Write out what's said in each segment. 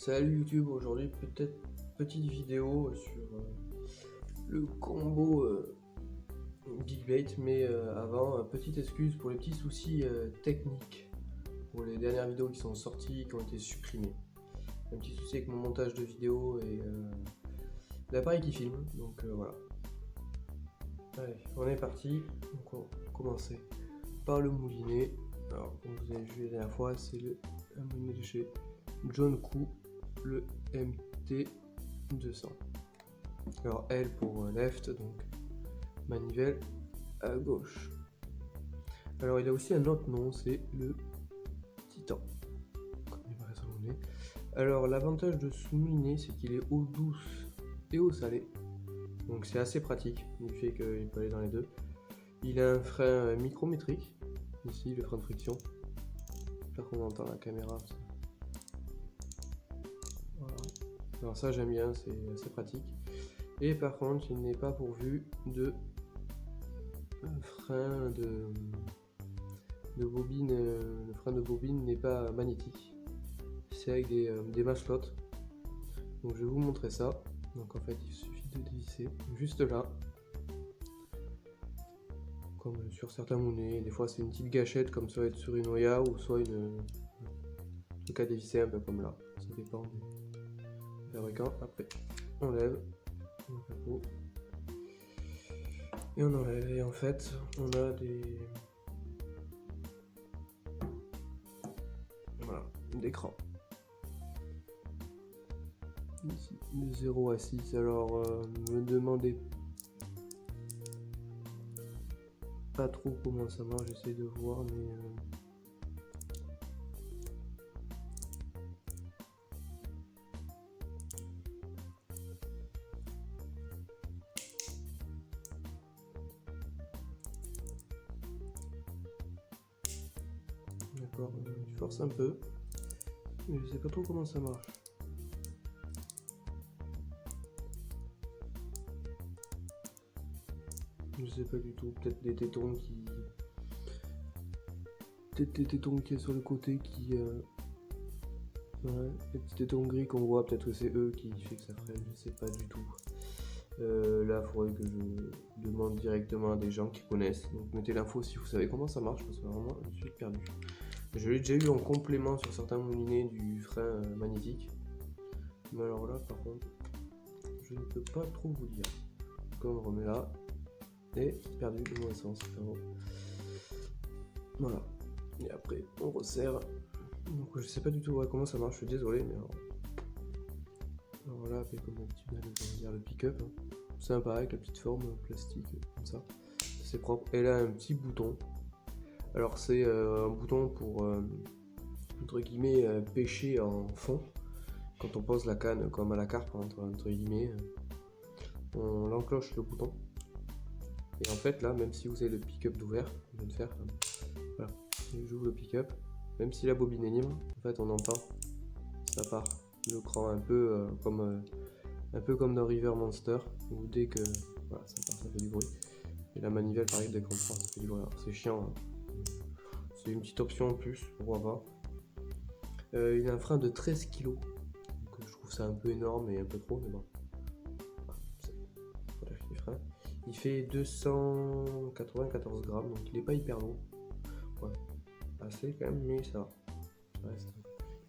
Salut YouTube, aujourd'hui peut-être petite vidéo sur le combo Big Bait, mais avant, petite excuse pour les petits soucis techniques pour les dernières vidéos qui sont sorties, qui ont été supprimées. Un petit souci avec mon montage de vidéo et l'appareil qui filme, donc voilà. Allez, on est parti, donc on va commencer par le moulinet. Alors comme vous avez vu la dernière fois, c'est le moulinet de chez Jonku, le MT200. Alors L pour left, donc manivelle à gauche. Alors il a aussi un autre nom, c'est le Titan. Comme il paraît sur le moulinet. Alors l'avantage de ce moulinet, c'est qu'il est eau douce et eau salée. Donc c'est assez pratique, du fait qu'il peut aller dans les deux. Il a un frein micrométrique, ici le frein de friction. J'espère qu'on entend la caméra. Voilà. Alors ça j'aime bien, c'est assez pratique. Et par contre il n'est pas pourvu de frein de bobine. Le frein de bobine n'est pas magnétique. C'est avec des machelottes. Donc je vais vous montrer ça. Donc en fait il suffit de dévisser juste là. Comme sur certains moulets, des fois c'est une petite gâchette comme ça va être sur une Oya ou soit un truc à dévisser un peu comme là. Ça dépend des fabricants. Après on lève le capot et on enlève, et en fait on a des crans ici de 0 à 6. Alors me demandez pas trop comment ça marche, j'essaie de voir, mais d'accord, je force un peu, mais je sais pas trop comment ça marche. Je sais pas du tout, peut-être des tétons qui... Peut-être des tétons qui est sur le côté qui... Ouais, les petits tétons gris qu'on voit, peut-être que c'est eux qui fait que ça freine, je sais pas du tout. Là, il faudrait que je demande directement à des gens qui connaissent. Donc mettez l'info si vous savez comment ça marche, parce que vraiment, je suis perdu. Je l'ai déjà eu en complément sur certains moulinets du frein magnétique. Mais alors là, par contre, je ne peux pas trop vous dire. Donc on remet là. Et perdu de mon essence. Voilà. Et après, on resserre. Donc je sais pas du tout comment ça marche, je suis désolé, mais alors là, comme d'habitude, on va dire le pick-up. Hein. Sympa avec la petite forme plastique, comme ça. C'est propre. Et là, un petit bouton. Alors c'est un bouton pour, entre guillemets, pêcher en fond. Quand on pose la canne comme à la carpe, entre guillemets, on enclenche le bouton. Et en fait là, même si vous avez le pick-up d'ouvert, je viens de faire, voilà, j'ouvre le pick-up, même si la bobine est libre, en fait on entend, ça part, le cran un peu comme dans River Monster, où dès que, voilà, ça part, ça fait du bruit. Et la manivelle pareil, dès qu'on prend, ça fait du bruit. C'est chiant, hein. C'est une petite option en plus, pourquoi pas. Il a un frein de 13 kg, donc je trouve ça un peu énorme et un peu trop, mais bon. Voilà, les freins. Il fait 294 grammes, donc il n'est pas hyper lourd. Ouais, assez quand même, mais ça reste.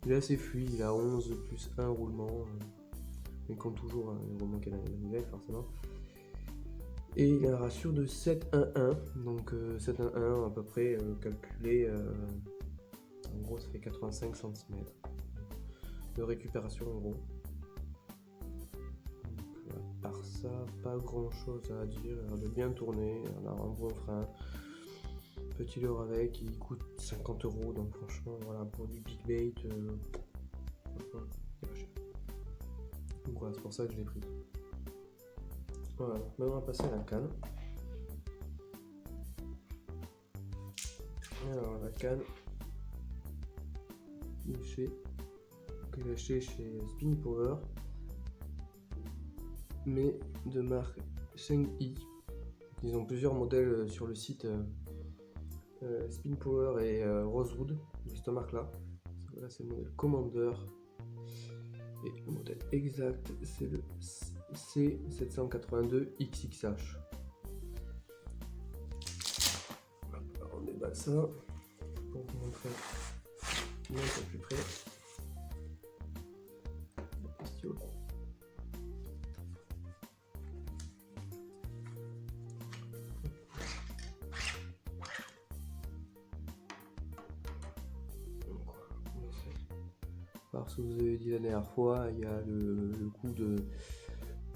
Il est assez fluide, il a 11 plus 1 roulement. Mais comme toujours, les roulements qu'il a la manivelle, forcément. Et il a un ratio de 7-1-1, donc 7-1-1 à peu près calculé. En gros, ça fait 85 cm de récupération en gros. Par ça, pas grand chose à dire. Elle a bien tourné, on a un bon frein. Petit leurre avec, il coûte 50 €, donc franchement, voilà, pour du Big Bait, franchement, c'est pas cher. Donc voilà, c'est pour ça que je l'ai pris. Voilà, maintenant on va passer à la canne. Alors la canne, que j'ai acheté chez Spin Power, mais de marque Sheng-Yi. Ils ont plusieurs modèles sur le site Spin Power et Rosewood, de cette marque là. Là c'est le modèle Commander. Et le modèle exact, c'est le C782XXH. Alors on déballe ça pour vous montrer un peu plus près. Alors, ce que vous avez dit la dernière fois, il y a le coup de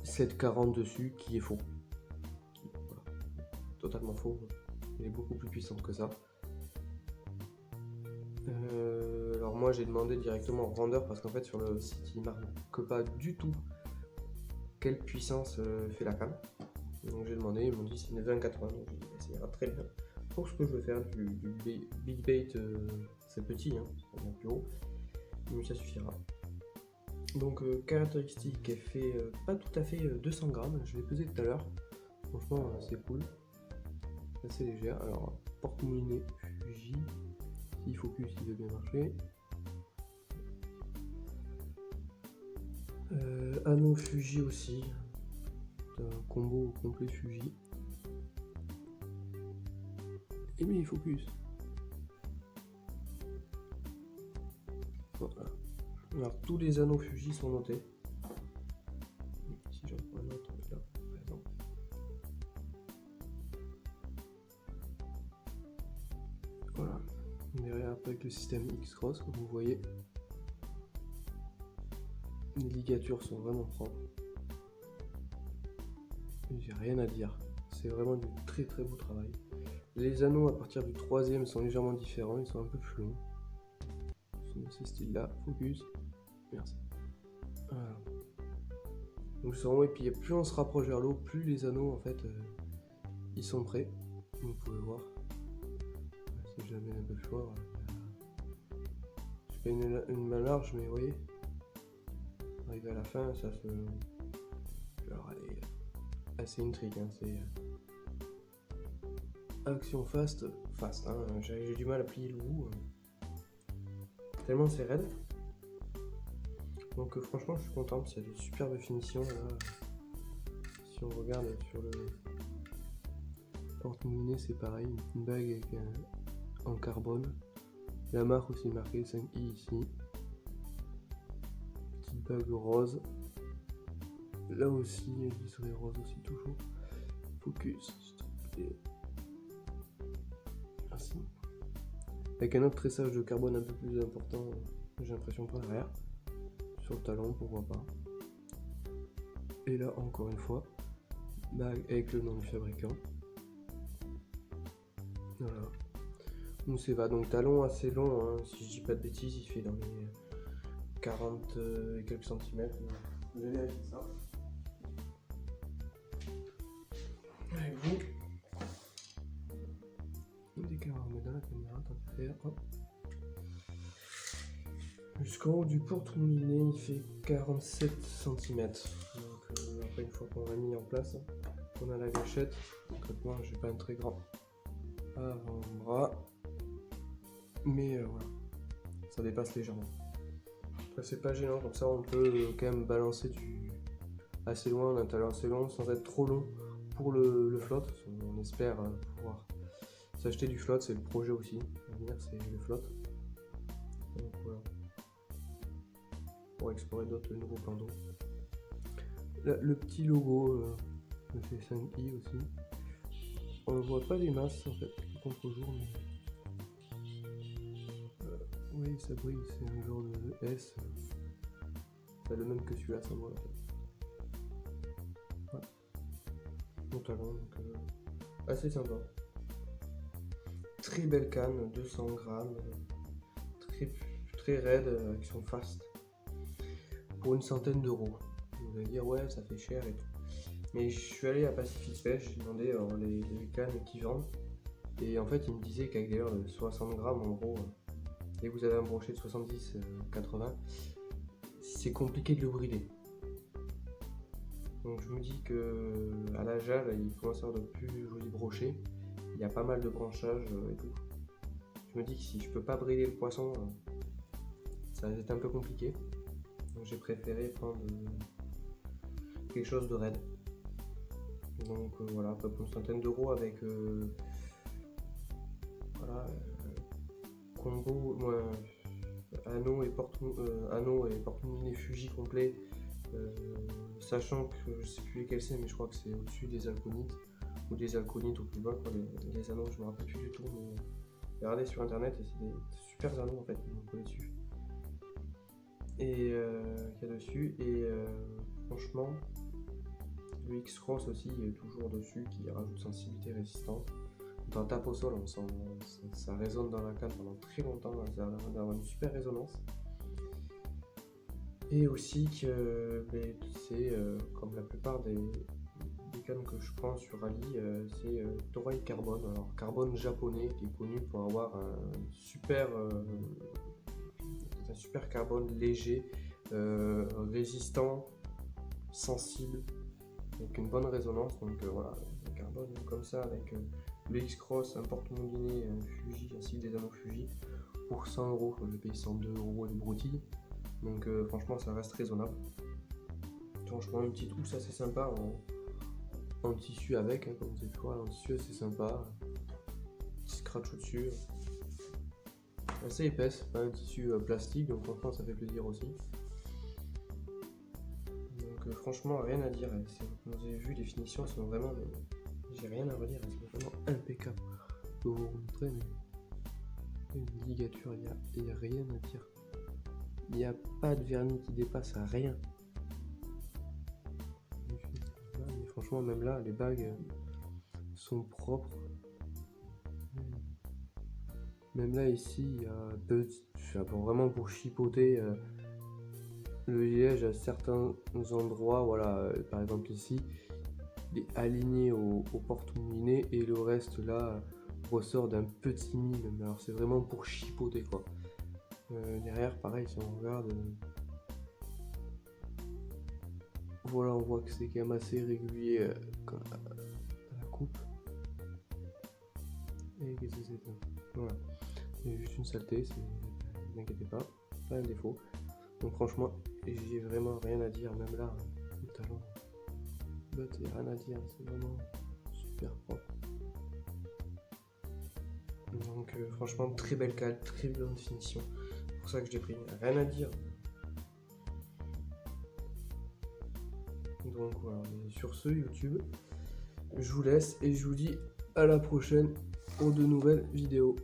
740 dessus qui est faux. Voilà. Totalement faux. Il est beaucoup plus puissant que ça. Alors moi j'ai demandé directement au revendeur parce qu'en fait sur le site il marque pas du tout quelle puissance fait la canne. Donc j'ai demandé, ils m'ont dit c'est une 2080. Donc j'ai dit ça ira très bien. Pour ce que je veux faire du big bait, c'est petit, hein, c'est bien plus haut. Mais ça suffira. Donc caractéristique, elle fait pas tout à fait 200 grammes, je l'ai pesé tout à l'heure. Franchement c'est cool, c'est assez légère. Alors porte-moulinet Fuji, si focus il veut bien marcher. Anneau Fuji aussi, un combo complet Fuji. Et bien il focus. Voilà. Alors tous les anneaux Fuji sont notés. Si j'en prends un autre là, par exemple. Voilà. Derrière avec le système X-Cross, comme vous voyez. Les ligatures sont vraiment propres. J'ai rien à dire. C'est vraiment du très très beau travail. Les anneaux à partir du 3e sont légèrement différents, ils sont un peu plus longs. Ils sont de ce style-là. Focus. Merci. Voilà. Donc c'est vraiment, et puis plus on se rapproche vers l'eau, plus les anneaux en fait ils sont prêts. Vous pouvez voir. Si jamais un peu fort. Je fais une main large, mais vous voyez. Arrivé à la fin, ça se. Alors elle est assez intrigue, hein, c'est. Action fast, hein. J'ai du mal à plier le bout. Tellement c'est raide. Donc franchement je suis content, c'est de superbes finitions là. Si on regarde sur le porte-moulinet c'est pareil, une bague avec en carbone. La marque aussi marquée 5i ici. Petite bague rose. Là aussi, il serait rose aussi toujours. Focus. Et... Merci. Avec un autre tressage de carbone un peu plus important, j'ai l'impression par l'arrière. Sur le talon, pourquoi pas. Et là, encore une fois, bague avec le nom du fabricant. Voilà. Nous c'est va, donc talon assez long, hein. Si je dis pas de bêtises, il fait dans les 40 et quelques centimètres. Je vais vérifier ça. Avec vous. Dès qu'on remet dans la caméra, tant qu'à faire, hop. Jusqu'en haut du porte-moulinet, il fait 47 cm. Donc après, une fois qu'on l'a mis en place, on a la gâchette. Concrètement, j'ai pas un très grand avant-bras. Mais voilà, ça dépasse légèrement. Après, c'est pas gênant, comme ça on peut quand même balancer assez loin, on a un talon assez long sans être trop long pour le float. On espère pouvoir s'acheter du float, c'est le projet aussi. L'avenir, c'est le float. Donc voilà. Pour explorer d'autres nouveaux plans d'eau. Le petit logo me fait 5i aussi. On ne voit pas des masses en fait, contre-jour, mais oui, ça brille, c'est un genre de S. C'est le même que celui-là, ça voit en fait. Ouais. Mon talon, donc assez sympa. Très belle canne, 200 grammes, très raide, action fast. Pour une centaine d'euros. Vous allez dire ouais ça fait cher et tout. Mais je suis allé à Pacific Pêche, j'ai demandé les cannes qui vendent. Et en fait ils me disaient qu'avec des de 60 grammes en gros, et vous avez un brochet de 70-80, c'est compliqué de le brider. Donc je me dis que à la jale il commence à avoir de plus jolis brochets. Il y a pas mal de branchages et tout. Je me dis que si je peux pas brider le poisson, ça va être un peu compliqué. Donc j'ai préféré prendre quelque chose de raide. Donc voilà, à peu près une centaine d'euros avec voilà, combo, anneau et porte-moulinet Fuji complet, sachant que je sais plus lesquels c'est, mais je crois que c'est au-dessus des alconites ou des alconites au plus bas, quoi, les anneaux, je me rappelle plus du tout, mais j'ai regardé sur internet et c'est des super anneaux en fait qu'ils ont collé dessus et qu'il y a dessus, et franchement le X-Cross aussi est toujours dessus, qui rajoute sensibilité et résistance. Quand on tape au sol, on sent, ça résonne dans la canne pendant très longtemps, ça a l'air d'avoir une super résonance. Et aussi que c'est comme la plupart des cannes que je prends sur Ali, c'est Toray Carbone. Alors carbone japonais qui est connu pour avoir un super carbone léger, résistant, sensible, avec une bonne résonance. Donc voilà, un carbone comme ça avec le X-Cross, un porte-moulinet Fuji, ainsi que des anneaux Fuji pour 100 euros. J'ai payé 102 euros les broutilles. Donc franchement ça reste raisonnable. Franchement une petite housse assez sympa en tissu avec, hein, comme vous avez pu voir, en tissu assez sympa. Petit scratch au-dessus. Assez épaisse, pas un tissu plastique, donc franchement ça fait plaisir aussi. Donc franchement rien à dire, comme vous avez vu les finitions sont vraiment, j'ai rien à redire, elles sont vraiment impeccables. Je peux vous montrer, mais une ligature, il n'y a rien à dire. Il n'y a pas de vernis qui dépasse à rien. Mais franchement même là les bagues sont propres. Même là ici il y a vraiment pour chipoter le liège à certains endroits, voilà, par exemple ici il est aligné au porte-moulinet et le reste là ressort d'un petit mille, mais alors c'est vraiment pour chipoter quoi. Derrière pareil, si on regarde, voilà, on voit que c'est quand même assez régulier à la coupe. Et qu'est-ce que c'est ça? Voilà, il y a juste une saleté, ne vous inquiétez pas un défaut. Donc franchement j'ai vraiment rien à dire, même là le talon, il n'y a rien à dire, c'est vraiment super propre. Donc franchement très belle cale, très bonne finition, c'est pour ça que je l'ai pris, rien à dire. Donc voilà, sur ce YouTube, je vous laisse et je vous dis à la prochaine pour de nouvelles vidéos.